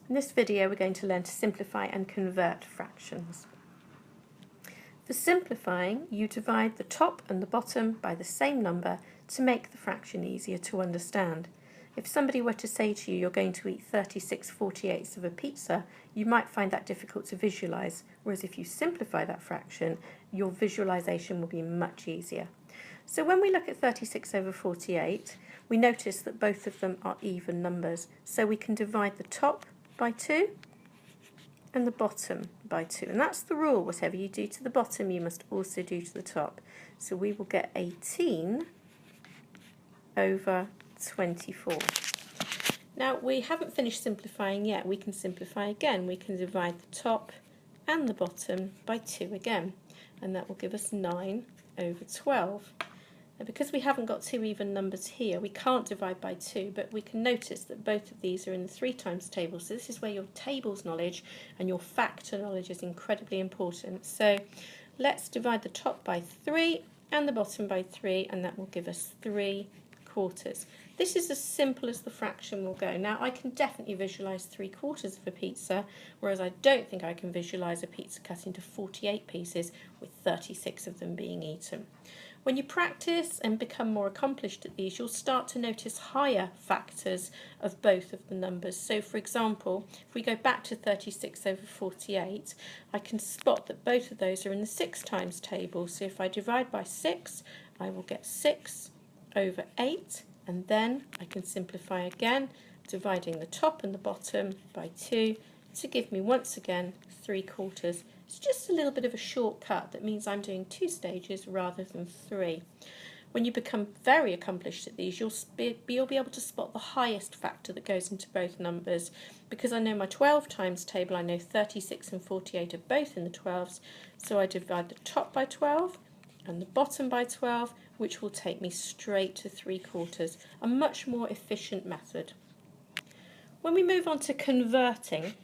In this video we're going to learn to simplify and convert fractions. For simplifying, you divide the top and the bottom by the same number to make the fraction easier to understand. If somebody were to say to you you're going to eat 36/48 of a pizza, you might find that difficult to visualise, whereas if you simplify that fraction, your visualisation will be much easier. So when we look at 36/48, we notice that both of them are even numbers, so we can divide the top by 2 and the bottom by 2, and that's the rule. Whatever you do to the bottom you must also do to the top. So we will get 18 over 24. Now we haven't finished simplifying yet. We can simplify again. We can divide the top and the bottom by 2 again, and that will give us 9 over 12. Now, because we haven't got two even numbers here, we can't divide by 2, but we can notice that both of these are in the 3 times table, so this is where your tables knowledge and your factor knowledge is incredibly important. So let's divide the top by 3 and the bottom by 3, and that will give us 3/4. This is as simple as the fraction will go. Now I can definitely visualise 3/4 of a pizza, whereas I don't think I can visualise a pizza cut into 48 pieces with 36 of them being eaten. When you practice and become more accomplished at these, you'll start to notice higher factors of both of the numbers. So for example, if we go back to 36/48, I can spot that both of those are in the 6 times table. So if I divide by 6, I will get 6 over 8, and then I can simplify again, dividing the top and the bottom by 2 to give me once again 3/4. It's just a little bit of a shortcut that means I'm doing 2 stages rather than 3. When you become very accomplished at these, you'll be able to spot the highest factor that goes into both numbers. Because I know my 12 times table, I know 36 and 48 are both in the 12s, so I divide the top by 12 and the bottom by 12, which will take me straight to 3/4, a much more efficient method. When we move on to converting,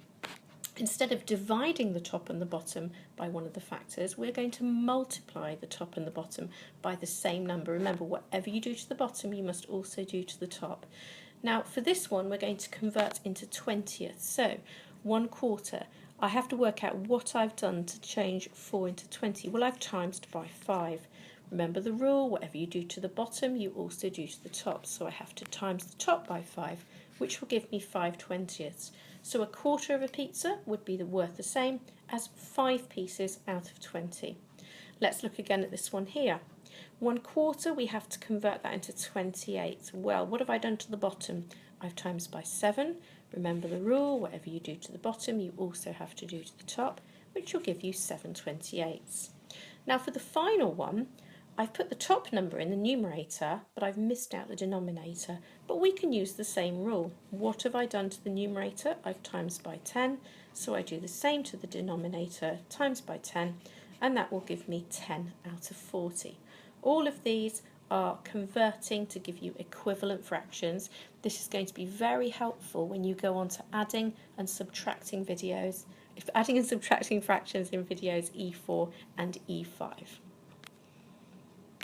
instead of dividing the top and the bottom by one of the factors, we're going to multiply the top and the bottom by the same number. Remember, whatever you do to the bottom, you must also do to the top. Now, for this one, we're going to convert into 20ths. So, 1/4. I have to work out what I've done to change 4 into 20. Well, I've timesed by 5. Remember the rule, whatever you do to the bottom, you also do to the top. So I have to times the top by 5, which will give me 5/20. So 1/4 of a pizza would be worth the same as 5 pieces out of 20. Let's look again at this one here. 1/4, we have to convert that into 28. Well, what have I done to the bottom? I've times by 7. Remember the rule, whatever you do to the bottom, you also have to do to the top, which will give you 7/28. Now for the final one, I've put the top number in the numerator, but I've missed out the denominator. But we can use the same rule. What have I done to the numerator? I've times by 10, so I do the same to the denominator, times by 10, and that will give me 10 out of 40. All of these are converting to give you equivalent fractions. This is going to be very helpful when you go on to adding and subtracting fractions in videos E4 and E5.